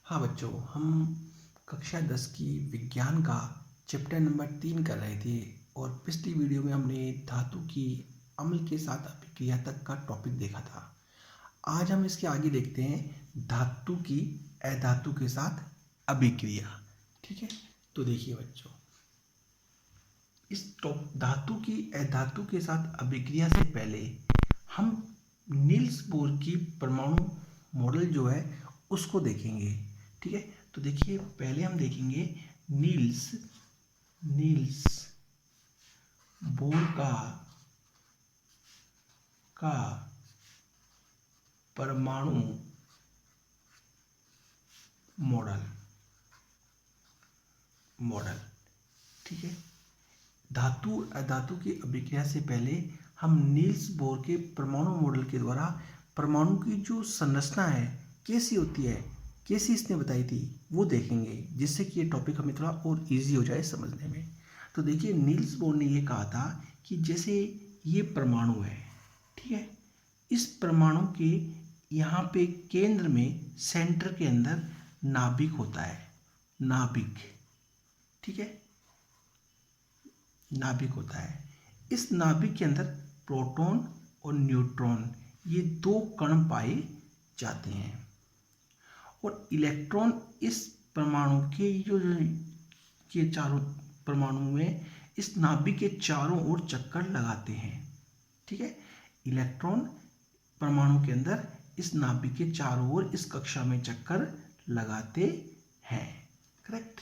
हाँ बच्चों, हम कक्षा 10 की विज्ञान का चैप्टर नंबर 3 कर रहे थे और पिछली वीडियो में हमने धातु की अम्ल के साथ अभिक्रिया तक का टॉपिक देखा था। आज हम इसके आगे देखते हैं धातु की अधातु के साथ अभिक्रिया। ठीक है, तो देखिए बच्चों, इस धातु की अधातु के साथ अभिक्रिया से पहले हम नील्स बोर की परमाणु मॉडल जो है उसको देखेंगे। ठीक है, तो देखिए पहले हम देखेंगे नील्स बोर का परमाणु मॉडल। ठीक है, धातु अधातु की अभिक्रिया से पहले हम नील्स बोर के परमाणु मॉडल के द्वारा परमाणु की जो संरचना है कैसी होती है, कैसी इसने बताई थी, वो देखेंगे, जिससे कि ये टॉपिक हमें थोड़ा और इजी हो जाए समझने में। तो देखिए नील्स बोर ने ये कहा था कि जैसे ये परमाणु है, ठीक है, इस परमाणु के यहाँ पे केंद्र में सेंटर के अंदर नाभिक होता है, नाभिक। ठीक है, नाभिक होता है। इस नाभिक के अंदर प्रोटॉन और न्यूट्रॉन ये दो कण पाए जाते हैं और इलेक्ट्रॉन इस परमाणु के चारों परमाणु में इस नाभिक के चारों ओर चक्कर लगाते हैं। ठीक है, इलेक्ट्रॉन परमाणु के अंदर इस नाभिक के चारों ओर इस कक्षा में चक्कर लगाते हैं। करेक्ट।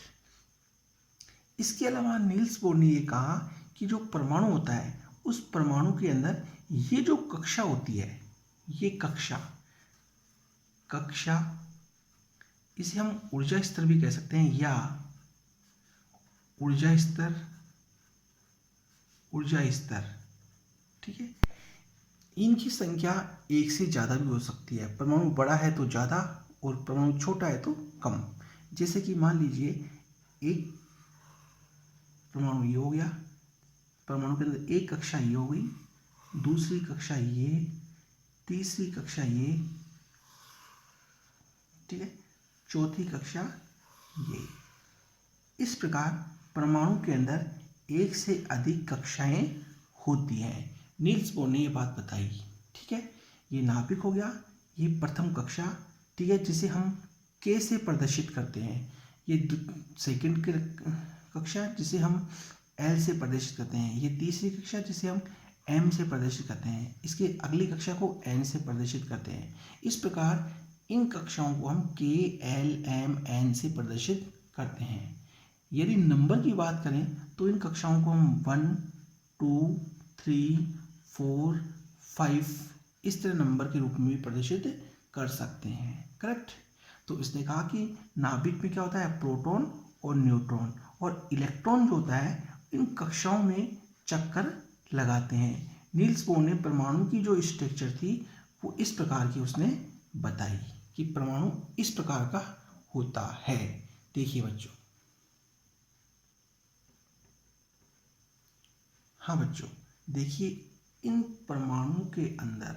इसके अलावा नील्स बोर ने ये कहा कि जो परमाणु होता है उस परमाणु के अंदर ये जो कक्षा होती है, ये कक्षा इसे हम ऊर्जा स्तर भी कह सकते हैं या ऊर्जा स्तर। ठीक है, इनकी संख्या एक से ज़्यादा भी हो सकती है। परमाणु बड़ा है तो ज़्यादा और परमाणु छोटा है तो कम। जैसे कि मान लीजिए एक परमाणु ये हो गया, परमाणु के अंदर एक कक्षा ये हो गई, दूसरी कक्षा ये, तीसरी कक्षा ये, ठीक है, चौथी कक्षा ये। इस प्रकार परमाणु के अंदर एक से अधिक कक्षाएं होती हैं। नील्स बोर ने ये बात बताई। ठीक है, ये नाभिक हो गया, ये प्रथम कक्षा, ठीक है, जिसे हम के से प्रदर्शित करते हैं। ये सेकंड कक्षा जिसे हम एल से प्रदर्शित करते हैं। ये तीसरी कक्षा जिसे हम एम से प्रदर्शित करते हैं। इसके अगली कक्षा को एन से प्रदर्शित करते हैं। इस प्रकार इन कक्षाओं को हम के, एल, एम, एन से प्रदर्शित करते हैं। यदि नंबर की बात करें तो इन कक्षाओं को हम 1, 2, 3, 4, 5 इस तरह नंबर के रूप में भी प्रदर्शित कर सकते हैं। करेक्ट। तो इसने कहा कि नाभिक में क्या होता है, प्रोटॉन और न्यूट्रॉन, और इलेक्ट्रॉन जो होता है इन कक्षाओं में चक्कर लगाते हैं। नील्स बोर ने परमाणु की जो स्ट्रक्चर थी वो इस प्रकार की उसने बताई कि परमाणु इस प्रकार का होता है। देखिए बच्चों, हाँ बच्चों, देखिए इन परमाणु के अंदर,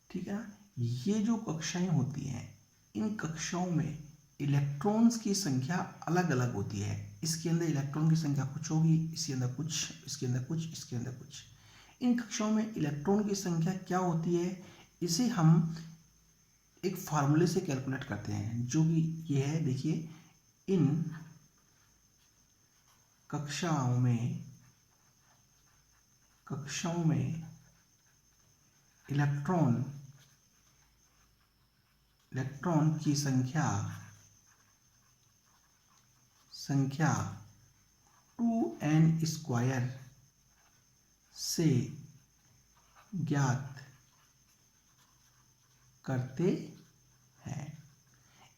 ठीक है ना, ये जो कक्षाएं होती हैं इन कक्षाओं में इलेक्ट्रॉन्स की संख्या अलग अलग होती है। इसके अंदर इलेक्ट्रॉन की संख्या कुछ होगी, इसके अंदर कुछ, इसके अंदर कुछ, इसके अंदर कुछ। इन कक्षाओं में इलेक्ट्रॉन की संख्या क्या होती है, इसे हम एक फार्मूले से कैलकुलेट करते हैं, जो कि ये है। देखिए, इन कक्षाओं में इलेक्ट्रॉन की संख्या 2n² से ज्ञात करते हैं।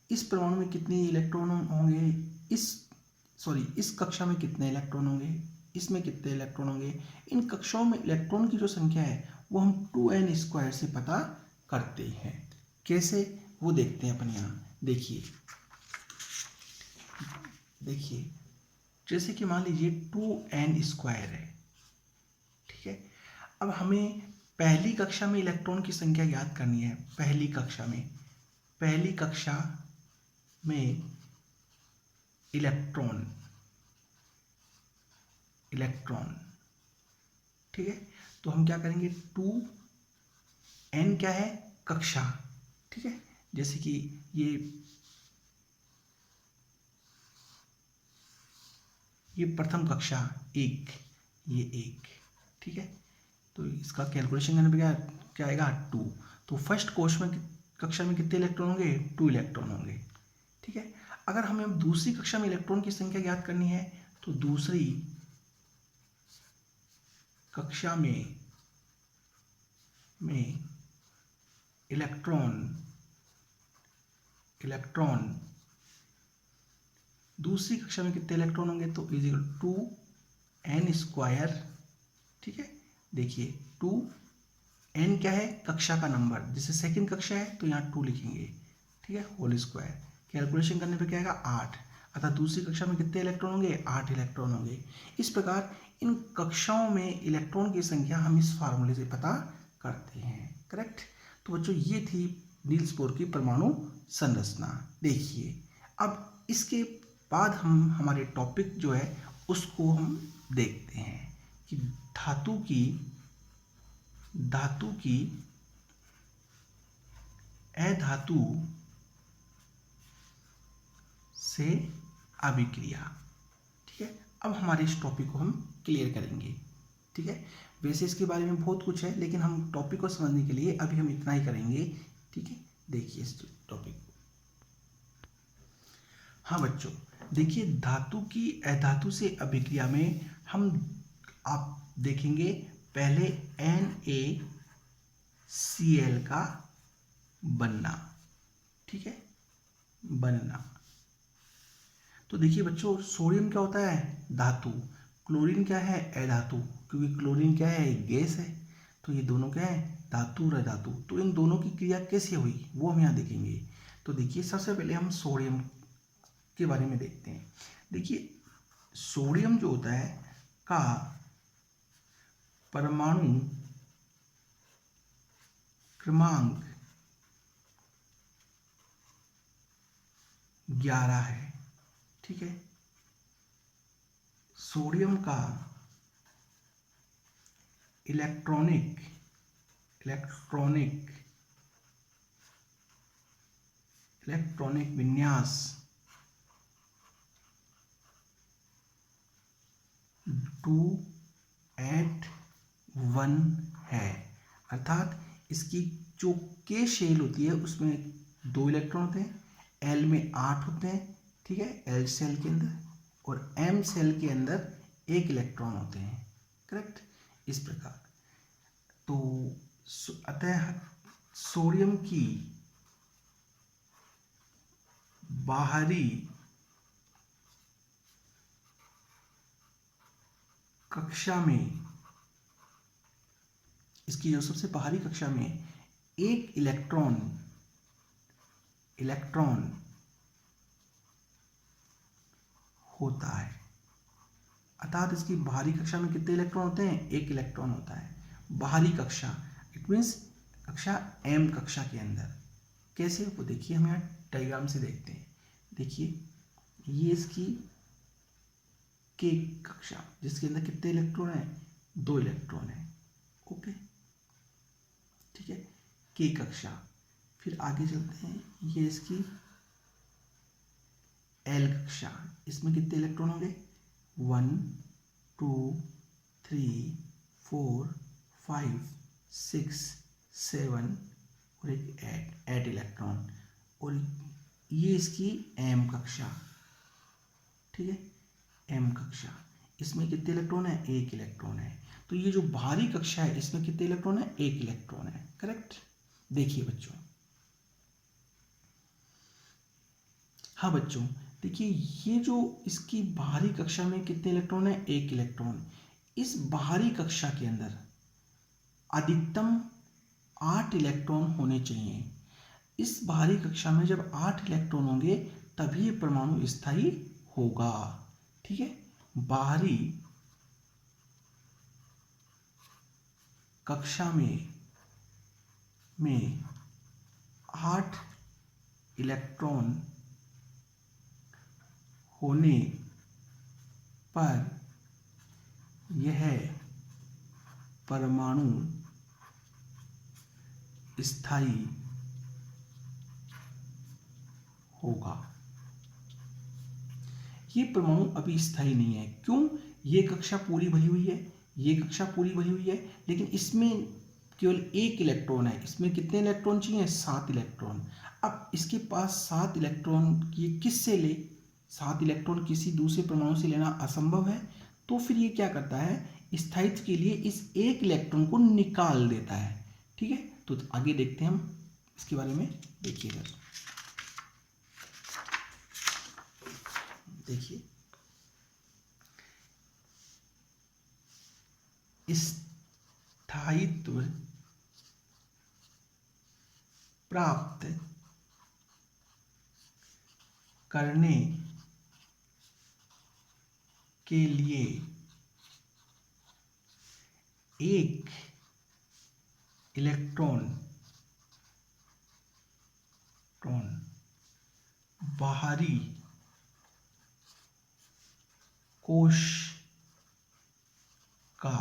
इस परमाणु में कितने इलेक्ट्रॉन होंगे, इस कक्षा में कितने इलेक्ट्रॉन होंगे, इसमें कितने इलेक्ट्रॉन होंगे। इन कक्षाओं में इलेक्ट्रॉन की जो संख्या है वो हम 2n² से पता करते हैं। कैसे, वो देखते हैं अपन यहाँ। देखिए जैसे कि मान लीजिए 2n² है, ठीक है। अब हमें पहली कक्षा में इलेक्ट्रॉन की संख्या ज्ञात करनी है। पहली कक्षा में इलेक्ट्रॉन, इलेक्ट्रॉन, ठीक है। तो हम क्या करेंगे, 2n क्या है, कक्षा, ठीक है। जैसे कि ये प्रथम कक्षा एक, ये एक, ठीक है। तो इसका कैलकुलेशन करने पे क्या आएगा, 2। तो फर्स्ट कक्षा में कितने इलेक्ट्रॉन होंगे, 2 इलेक्ट्रॉन होंगे, ठीक है। अगर हमें अब दूसरी कक्षा में इलेक्ट्रॉन की संख्या ज्ञात करनी है तो दूसरी कक्षा में इलेक्ट्रॉन दूसरी कक्षा में कितने इलेक्ट्रॉन होंगे, तो इजिकल 2n², ठीक है। देखिए 2n क्या है, कक्षा का नंबर, जैसे सेकंड कक्षा है तो यहाँ 2 लिखेंगे, ठीक है, होल स्क्वायर। कैलकुलेशन करने पे क्या आएगा, 8, अर्थात दूसरी कक्षा में कितने इलेक्ट्रॉन होंगे, 8 इलेक्ट्रॉन होंगे। इस प्रकार इन कक्षाओं में इलेक्ट्रॉन की संख्या हम इस फार्मूले से पता करते हैं, करेक्ट। तो बच्चों ये थी नील्स बोर की परमाणु संरचना। देखिए अब इसके बाद हम हमारे टॉपिक जो है उसको हम देखते हैं कि धातु की अधातु से अभिक्रिया, ठीक है। अब हमारे इस टॉपिक को हम क्लियर करेंगे, ठीक है। वैसे इसके बारे में बहुत कुछ है, लेकिन हम टॉपिक को समझने के लिए अभी हम इतना ही करेंगे, ठीक है। देखिए इस टॉपिक को, हाँ बच्चों, देखिए धातु की अधातु से अभिक्रिया में आप देखेंगे पहले NaCl का बनना, ठीक है, बनना। तो देखिए बच्चों, सोडियम क्या होता है, धातु, क्लोरीन क्या है, अधातु, क्योंकि क्लोरीन क्या है, एक गैस है। तो ये दोनों क्या है, धातु और अधातु। तो इन दोनों की क्रिया कैसे हुई वो हम यहाँ देखेंगे। तो देखिए सबसे पहले हम सोडियम के बारे में देखते हैं। देखिए सोडियम जो होता है का परमाणु क्रमांक 11 है, ठीक है। सोडियम का इलेक्ट्रॉनिक विन्यास 281 है, अर्थात इसकी जो के शेल होती है उसमें 2 इलेक्ट्रॉन होते हैं, एल में 8 होते हैं, ठीक है, एल सेल के अंदर, और एम सेल के अंदर 1 इलेक्ट्रॉन होते हैं, करेक्ट। इस प्रकार तो अतः सोडियम की बाहरी कक्षा में, इसकी जो सबसे बाहरी कक्षा में 1 इलेक्ट्रॉन होता है, अर्थात इसकी बाहरी कक्षा में कितने इलेक्ट्रॉन होते हैं, 1 इलेक्ट्रॉन होता है। बाहरी कक्षा इट मीन्स कक्षा एम कक्षा के अंदर। कैसे, वो देखिए हम यहाँ डायग्राम से देखते हैं। देखिए ये इसकी के कक्षा, जिसके अंदर कितने इलेक्ट्रॉन है, 2 इलेक्ट्रॉन है, ओके, ठीक है, के कक्षा। फिर आगे चलते हैं, ये इसकी एल कक्षा, इसमें कितने इलेक्ट्रॉन होंगे, 1 2 3 4 5 6 7 और एक 8 इलेक्ट्रॉन। और ये इसकी एम कक्षा, ठीक है, एम कक्षा, इसमें कितने इलेक्ट्रॉन है, 1 इलेक्ट्रॉन है। तो ये जो बाहरी कक्षा है इसमें कितने इलेक्ट्रॉन है, 1 इलेक्ट्रॉन है, करेक्ट। देखिए बच्चों, हाँ बच्चों, देखिए ये जो इसकी बाहरी कक्षा में कितने इलेक्ट्रॉन है, 1 इलेक्ट्रॉन। इस बाहरी कक्षा के अंदर अधिकतम 8 इलेक्ट्रॉन होने चाहिए। इस बाहरी कक्षा में जब 8 इलेक्ट्रॉन होंगे तभी ये परमाणु स्थायी होगा, ठीक है। बाहरी कक्षा में 8 इलेक्ट्रॉन होने पर यह परमाणु स्थायी होगा। ये परमाणु अभी स्थायी नहीं है। क्यों? ये कक्षा पूरी भरी हुई है, ये कक्षा पूरी भरी हुई है, लेकिन इसमें केवल एक इलेक्ट्रॉन है। इसमें कितने इलेक्ट्रॉन चाहिए? 7 इलेक्ट्रॉन। अब इसके पास 7 इलेक्ट्रॉन ये किससे ले? 7 इलेक्ट्रॉन किसी दूसरे परमाणु से लेना असंभव है। तो फिर ये क्या करता है? स्थायित्व के लिए इस एक इलेक्ट्रॉन को निकाल देता है। ठीक है, तो आगे देखते हैं हम इसके बारे में। देखिएगा, देखिए, स्थायित्व प्राप्त करने के लिए एक इलेक्ट्रॉन बाहरी कोश का,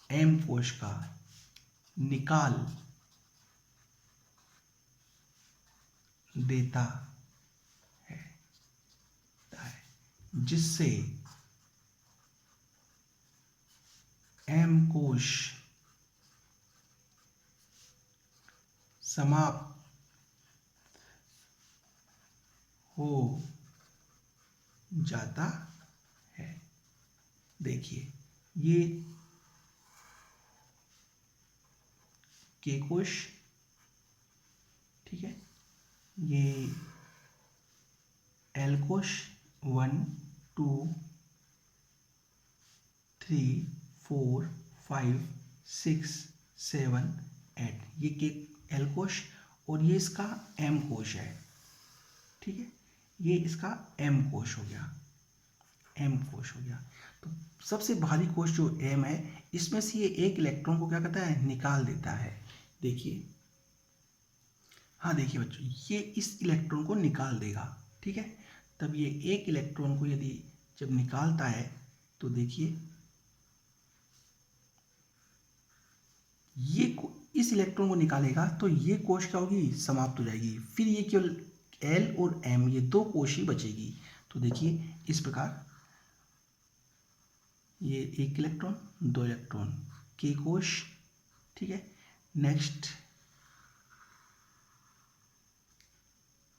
एम कोश का निकाल देता है, जिससे एम कोश समाप्त हो जाता है। देखिए, ये के कोश, ठीक है, ये एल कोश 1 2 3 4 5 6 7 8, ये के एल कोश, और ये इसका एम कोश है। ठीक है, ये इसका एम कोश हो गया, एम कोश हो गया। तो सबसे भारी कोश जो एम है, इसमें से ये एक इलेक्ट्रॉन को क्या करता है? निकाल देता है। देखिए, हाँ देखिए बच्चों, ये इस इलेक्ट्रॉन को निकाल देगा। ठीक है, तब ये एक इलेक्ट्रॉन को यदि जब निकालता है तो देखिए, ये इस इलेक्ट्रॉन को निकालेगा तो ये कोश क्या होगी? समाप्त हो जाएगी। फिर ये केवल एल और एम, ये दो कोश ही बचेगी। तो देखिए, इस प्रकार ये एक इलेक्ट्रॉन, दो इलेक्ट्रॉन, के कोश। ठीक है, नेक्स्ट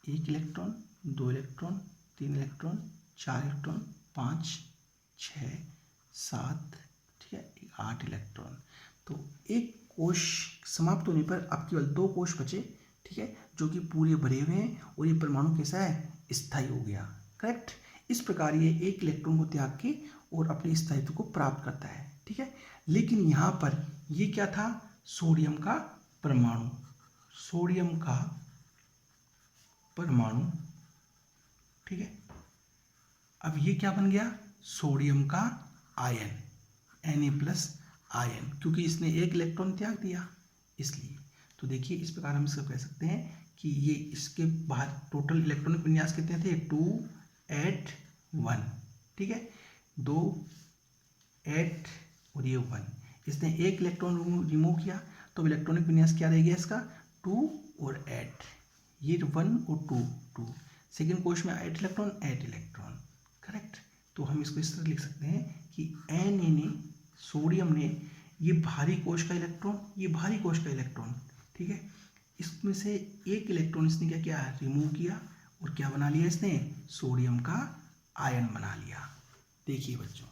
एक इलेक्ट्रॉन, दो इलेक्ट्रॉन, तीन इलेक्ट्रॉन, चार इलेक्ट्रॉन, 5 6 7, ठीक है, 8 इलेक्ट्रॉन। तो एक कोश समाप्त होने पर अब केवल दो कोश बचे। ठीक है, जो कि पूरे भरे हुए हैं, और ये परमाणु कैसा है? स्थायी हो गया। करेक्ट। इस प्रकार ये एक इलेक्ट्रॉन को त्याग के और अपने स्थायित्व को प्राप्त करता है। ठीक है, लेकिन यहाँ पर ये क्या था? सोडियम का परमाणु, सोडियम का परमाणु। ठीक है, अब ये क्या बन गया? सोडियम का आयन, Na+ आयन, क्योंकि इसने एक इलेक्ट्रॉन त्याग दिया इसलिए। तो देखिए, इस प्रकार हम इसको कह सकते हैं कि ये इसके बाहर टोटल इलेक्ट्रॉनिक विन्यास कितने थे? 2 8 1। ठीक है, 2 8 और ये 1। इसने एक इलेक्ट्रॉन रिमूव किया, तो इलेक्ट्रॉनिक विन्यास क्या रह गया इसका? 2 और 8। ये 1 और 2 2। सेकेंड कोश में 8 इलेक्ट्रॉन, 8 इलेक्ट्रॉन। करेक्ट। तो हम इसको इस तरह लिख सकते हैं कि Na ने, सोडियम ने, ये भारी कोश का इलेक्ट्रॉन, ये भारी कोश का इलेक्ट्रॉन, ठीक है, इसमें से एक इलेक्ट्रॉन इसने क्या किया? रिमूव किया, और क्या बना लिया इसने? सोडियम का आयन बना लिया। देखिए बच्चों,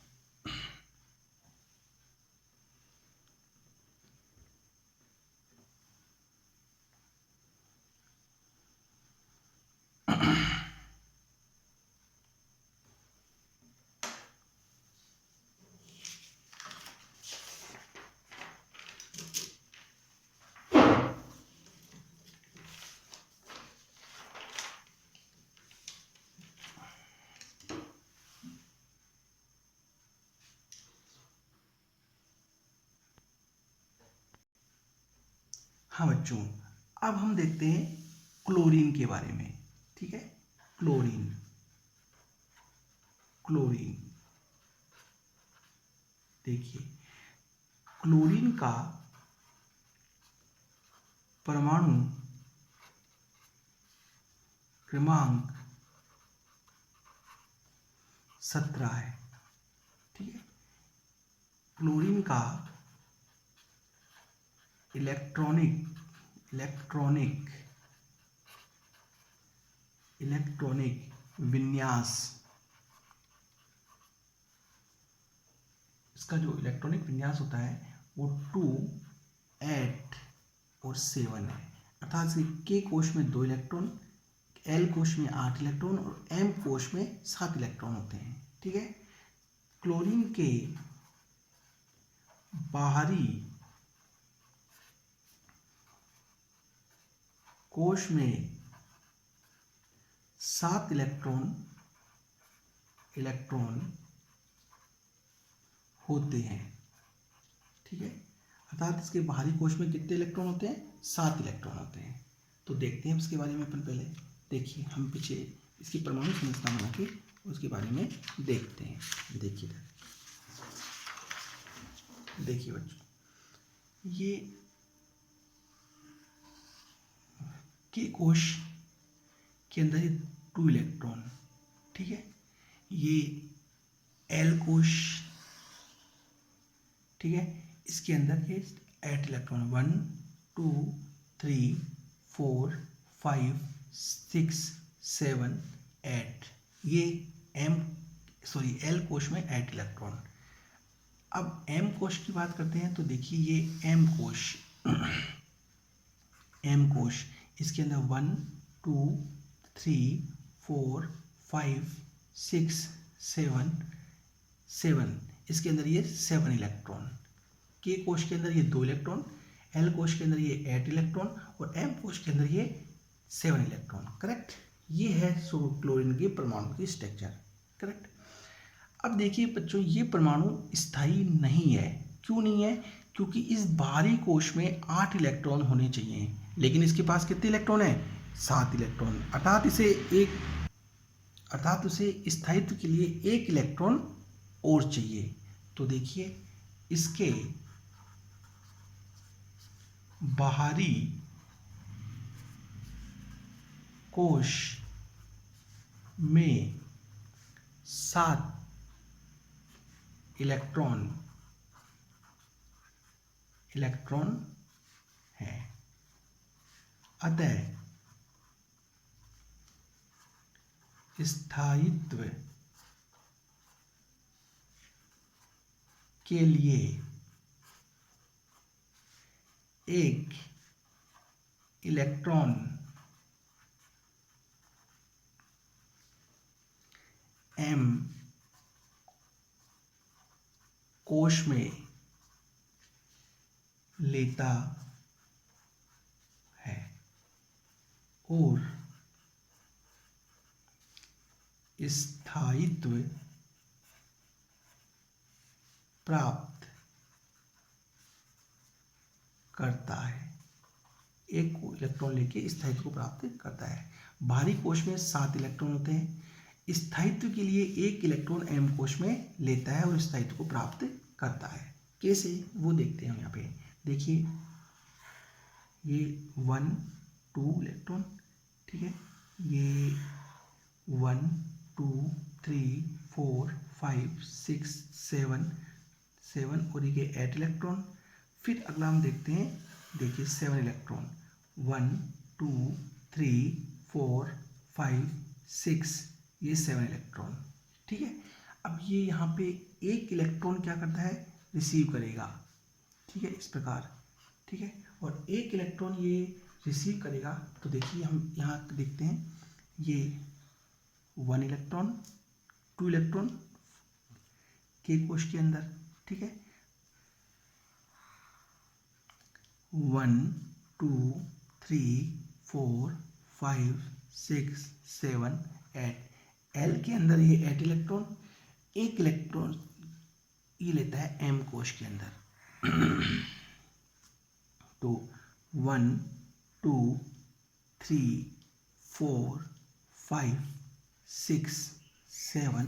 हाँ बच्चों, अब हम देखते हैं क्लोरीन के बारे में। ठीक है, क्लोरीन। क्लोरीन। देखिए क्लोरीन का परमाणु क्रमांक 17 है। ठीक है, क्लोरीन का इलेक्ट्रॉनिक विन्यास, इसका जो इलेक्ट्रॉनिक विन्यास होता है वो 2, 8 और 7 है। अर्थात के कोश में 2 इलेक्ट्रॉन, एल कोश में 8 इलेक्ट्रॉन और एम कोश में 7 इलेक्ट्रॉन होते हैं। ठीक है, क्लोरीन के बाहरी कोश में 7 इलेक्ट्रॉन होते हैं। ठीक है, अर्थात इसके बाहरी कोश में कितने इलेक्ट्रॉन होते हैं? 7 इलेक्ट्रॉन होते हैं। तो देखते हैं इसके बारे में अपन पहले। देखिए हम पीछे इसकी परमाणु संरचना बना के उसके बारे में देखते हैं। देखिए बच्चों, ये के कोश के अंदर 2 इलेक्ट्रॉन। ठीक है, ये एल कोश, ठीक है, इसके अंदर के 8 इलेक्ट्रॉन, 1 2 3 4 5 6 7 8, ये एल कोश में 8 इलेक्ट्रॉन। अब एम कोश की बात करते हैं तो देखिए ये एम कोश, इसके अंदर 1 2 3 4 5 6 7, इसके अंदर ये 7 इलेक्ट्रॉन। के कोश के अंदर ये 2 इलेक्ट्रॉन, एल कोश के अंदर ये 8 इलेक्ट्रॉन और एम कोश के अंदर ये 7 इलेक्ट्रॉन। करेक्ट, ये है क्लोरीन के परमाणु की स्ट्रक्चर। करेक्ट। अब देखिए बच्चों, ये परमाणु स्थायी नहीं है। क्यों नहीं है? क्योंकि इस बाहरी कोश में 8 इलेक्ट्रॉन होने चाहिए, लेकिन इसके पास कितने इलेक्ट्रॉन हैं? 7 इलेक्ट्रॉन। अर्थात उसे स्थायित्व के लिए 1 इलेक्ट्रॉन और चाहिए। तो देखिए इसके बाहरी कोश में 7 इलेक्ट्रॉन है। अतः स्थायित्व के लिए 1 इलेक्ट्रॉन एम कोश में लेता है और स्थायित्व प्राप्त करता है। 1 इलेक्ट्रॉन लेके स्थायित्व को प्राप्त करता है। बाहरी कोश में 7 इलेक्ट्रॉन होते हैं। स्थायित्व के लिए 1 इलेक्ट्रॉन एम कोश में लेता है और स्थायित्व को प्राप्त करता है। कैसे, वो देखते हैं हम यहाँ पे। देखिए ये 1 2 इलेक्ट्रॉन, ठीक है, ये 1 2 3 4 5 6 7 और ये 8 इलेक्ट्रॉन। फिर अगला हम देखते हैं, देखिए 7 इलेक्ट्रॉन, 1 2 3 4 5 6, ये 7 इलेक्ट्रॉन। ठीक है, अब ये यहाँ पे 1 इलेक्ट्रॉन क्या करता है? रिसीव करेगा। ठीक है, इस प्रकार। ठीक है, और 1 इलेक्ट्रॉन ये रिसीव करेगा। तो देखिए हम यहाँ देखते हैं, ये 1 इलेक्ट्रॉन 2 इलेक्ट्रॉन के कोश के अंदर। ठीक है, 1 2 3 4 5 6 7 8, एल के अंदर ये 8 इलेक्ट्रॉन, 1 इलेक्ट्रॉन ये लेता है एम कोश के अंदर। तो 1 2 3 4 5 6 7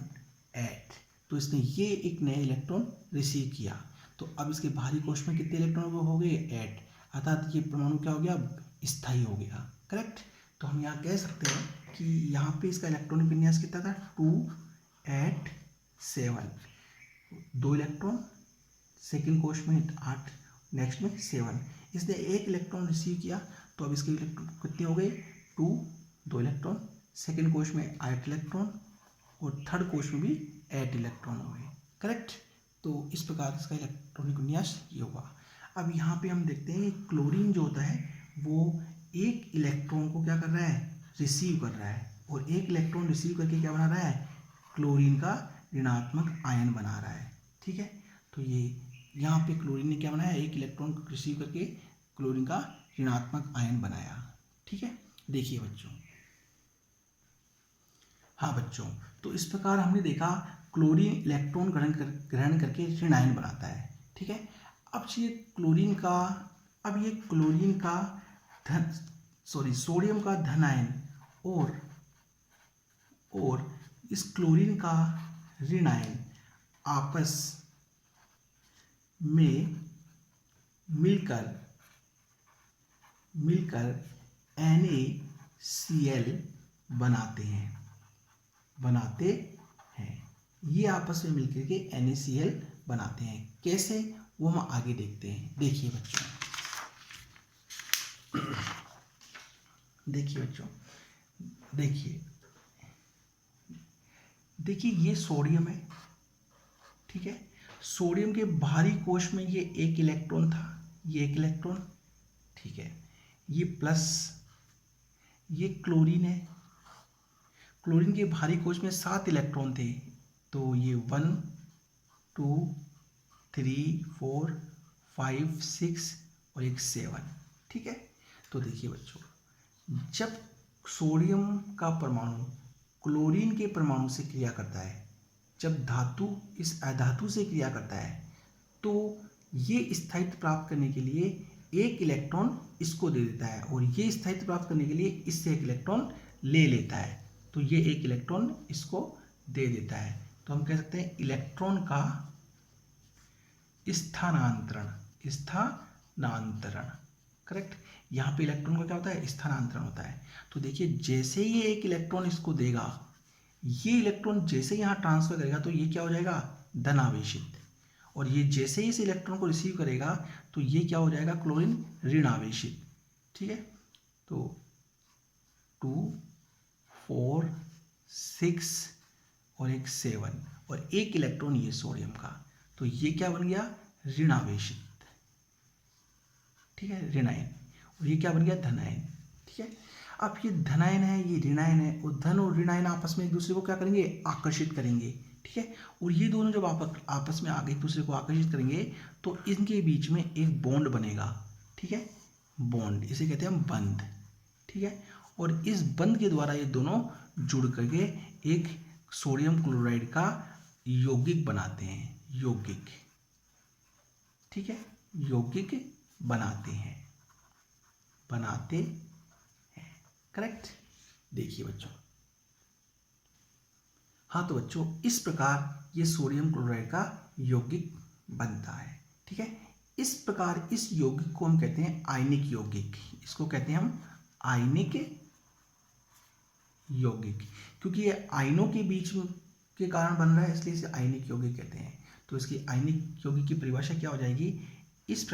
8। तो इसने ये एक नया इलेक्ट्रॉन रिसीव किया। तो अब इसके बाहरी कोश में कितने इलेक्ट्रॉन हो गए? 8। अर्थात ये परमाणु क्या हो गया? स्थायी हो गया। करेक्ट। तो हम यहाँ कह सकते हैं कि यहाँ पे इसका इलेक्ट्रॉनिक विन्यास कितना था? 2 8 7। 2 इलेक्ट्रॉन, सेकेंड कोश में 8, नेक्स्ट में 7। इसने एक इलेक्ट्रॉन रिसीव किया, तो अब इसके इलेक्ट्रॉन कितने हो गए? 2 2 इलेक्ट्रॉन, सेकेंड कोश में 8 इलेक्ट्रॉन और थर्ड कोश में भी 8 इलेक्ट्रॉन हो गए। करेक्ट। तो इस प्रकार इसका इलेक्ट्रॉनिक विन्यास ये होगा। अब यहाँ पे हम देखते हैं कि क्लोरीन जो होता है वो एक इलेक्ट्रॉन को क्या कर रहा है? रिसीव कर रहा है, और एक इलेक्ट्रॉन रिसीव करके क्या बना रहा है? क्लोरीन का ऋणात्मक आयन बना रहा है। ठीक है। तो ये यहाँ पे क्लोरीन ने क्या बनाया? एक इलेक्ट्रॉन को रिसीव करके क्लोरीन का ऋणात्मक आयन बनाया। ठीक है। देखिए बच्चों, हाँ बच्चों, तो इस प्रकार हमने देखा क्लोरीन इलेक्ट्रॉन ग्रहण करके ऋण आयन बनाता है। ठीक है। अब ये क्लोरीन का सोडियम का धन आयन और इस क्लोरीन का ऋण आयन आपस में मिलकर NaCl बनाते हैं। ये आपस में मिलकर के NaCl बनाते हैं। कैसे? वो हम आगे देखते हैं। देखिए बच्चों, देखिए ये सोडियम है। ठीक है। सोडियम के बाहरी कोश में ये एक इलेक्ट्रॉन था, ये एक इलेक्ट्रॉन। ठीक है। ये प्लस, ये क्लोरीन है। क्लोरीन के बाहरी कोश में 7 इलेक्ट्रॉन थे, तो ये 1 2 3 4 5 6 और एक 7। ठीक है। तो देखिए बच्चों, जब सोडियम का परमाणु क्लोरीन के परमाणु से क्रिया करता है, जब धातु इस अधातु से क्रिया करता है, तो ये स्थायित्व प्राप्त करने के लिए एक इलेक्ट्रॉन इसको दे देता है, और ये स्थायित्व प्राप्त करने के लिए इससे एक इलेक्ट्रॉन ले लेता है। तो ये एक इलेक्ट्रॉन इसको दे देता है। तो हम कह सकते हैं इलेक्ट्रॉन का स्थानांतरण। करेक्ट। यहाँ पे इलेक्ट्रॉन का क्या होता है? स्थानांतरण होता है। तो देखिए, जैसे ही ये एक इलेक्ट्रॉन इसको देगा, ये इलेक्ट्रॉन जैसे यहाँ ट्रांसफर करेगा तो ये क्या हो जाएगा? धन आवेशित। और ये जैसे ही इस इलेक्ट्रॉन को रिसीव करेगा तो ये क्या हो जाएगा? क्लोरीन ऋण आवेशित। ठीक है। तो 2 4 6 और एक 7 और एक इलेक्ट्रॉन ये सोडियम का, तो ये क्या बन गया? ऋण आवेशित। ठीक है, ऋण आयन। और ये क्या बन गया? धन आयन। ठीक है। अब ये धन आयन है, ये ऋण आयन है, और धन और ऋण आयन आपस में एक दूसरे को क्या करेंगे? आकर्षित करेंगे। ठीक है। और ये दोनों जब आपस में आगे एक दूसरे को आकर्षित करेंगे तो इनके बीच में एक बॉन्ड बनेगा। ठीक है। बॉन्ड, इसे कहते हैं हम बंध। ठीक है। और इस बंध के द्वारा ये दोनों जुड़ करके एक सोडियम क्लोराइड का यौगिक बनाते हैं। यौगिक। ठीक है। यौगिक बनाते हैं। करेक्ट। देखिए बच्चों, हाँ तो बच्चों, इस प्रकार ये सोडियम क्लोराइड का यौगिक बनता है। ठीक है। इस प्रकार इस यौगिक को हम कहते हैं आयनिक यौगिक। इसको कहते हैं हम आयनिक यौगिक, क्योंकि ये आयनों के बीच के कारण बन रहा है, इसलिए इसे आयनिक यौगिक कहते हैं। तो इसकी आयनिक यौगिक की परिभाषा क्या हो जाएगी? इस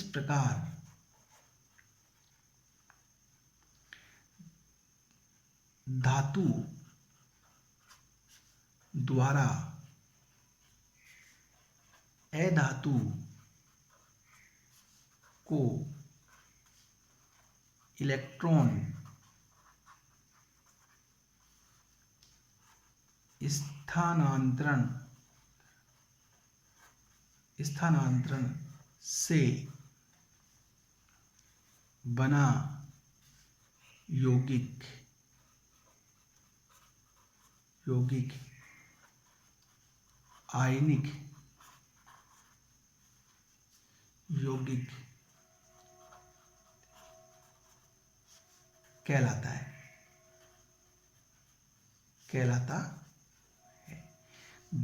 प्रकार धातु द्वारा अधातु को इलेक्ट्रॉन स्थानांतरण से बना यौगिक आयनिक यौगिक कहलाता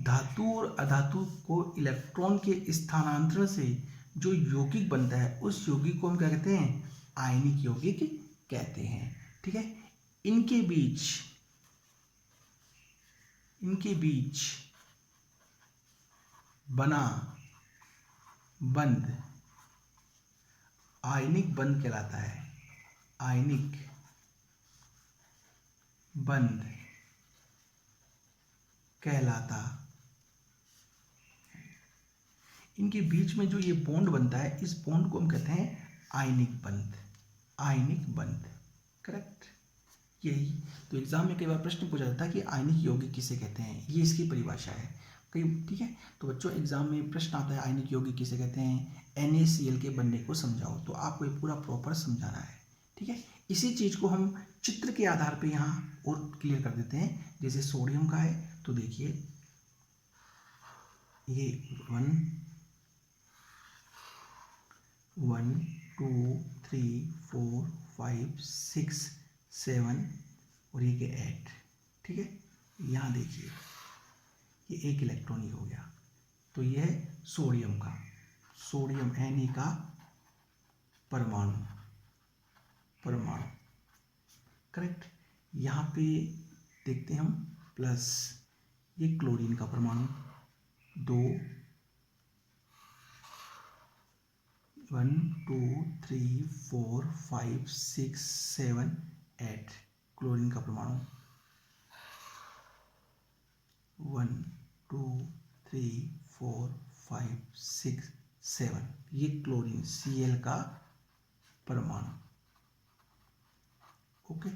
धातु और अधातु को इलेक्ट्रॉन के स्थानांतरण से जो यौगिक बनता है उस यौगिक को हम क्या कहते हैं? आयनिक यौगिक कहते हैं। ठीक है, इनके बीच बना बंध आयनिक बंध कहलाता है। आयनिक बंध कहलाता। इनके बीच में जो ये बॉन्ड बनता है इस बॉन्ड को हम कहते हैं आयनिक बंध। आयनिक बंध, करेक्ट। यही तो एग्जाम में कई बार प्रश्न पूछा जाता है कि आयनिक यौगिक किसे कहते हैं, ये इसकी परिभाषा है कई। ठीक है, तो बच्चों एग्जाम में प्रश्न आता है आयनिक यौगिक किसे कहते हैं, NaCl के बनने को समझाओ, तो आपको ये पूरा प्रॉपर समझाना है। ठीक है, इसी चीज को हम चित्र के आधार पे यहाँ और क्लियर कर देते हैं। जैसे सोडियम का है तो देखिए ये 1 2 3 4 5 6 7 और ये 8। ठीक है, यहाँ देखिए ये एक इलेक्ट्रॉन ही हो गया, तो ये है सोडियम का, सोडियम Na का परमाणु, करेक्ट। यहाँ पे देखते हैं हम प्लस, ये क्लोरीन का परमाणु 2 1 2 3 4 5 6 7 8 क्लोरीन का परमाणु 1 2 3 4 5 6 7, ये क्लोरीन Cl का परमाणु। ओके,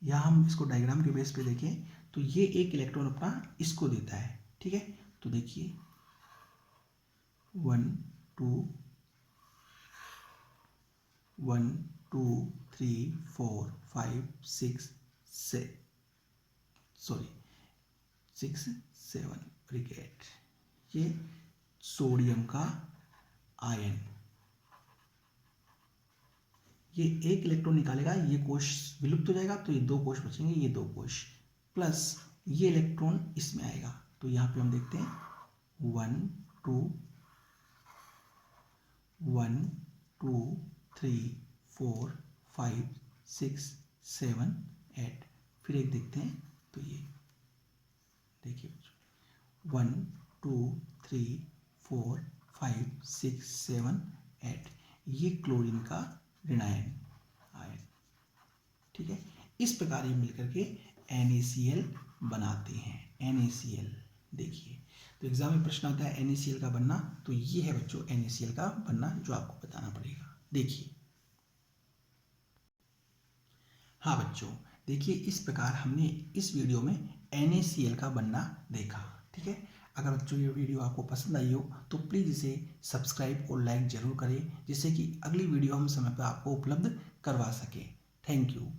यहाँ हम इसको डायग्राम के बेस पे देखें तो ये एक इलेक्ट्रॉन अपना इसको देता है। ठीक है, तो देखिए 1 2 3 4 5 6 7 ब्रिगेड, ये सोडियम का आयन, ये एक इलेक्ट्रॉन निकालेगा, ये कोश विलुप्त हो जाएगा, तो ये 2 कोश बचेंगे, ये 2 कोश प्लस ये इलेक्ट्रॉन इसमें आएगा। तो यहाँ पे हम देखते हैं 1 2 3 4 5 6 7 8, फिर एक देखते हैं तो ये देखिए 1 2 3 4 5 6 7 8, ये क्लोरीन का ऋणायन आयन। ठीक है, इस प्रकार ये मिलकर के NaCl बनाते हैं। NaCl देखिए, तो एग्जाम में प्रश्न आता है NaCl का बनना, तो ये है बच्चों NaCl का बनना जो आपको बताना पड़ेगा। देखिए, हाँ बच्चों देखिए, इस प्रकार हमने इस वीडियो में NaCl का बनना देखा। ठीक है, अगर बच्चों ये वीडियो आपको पसंद आई हो तो प्लीज़ इसे सब्सक्राइब और लाइक ज़रूर करें, जिससे कि अगली वीडियो हम समय पर आपको उपलब्ध करवा सकें। Thank you.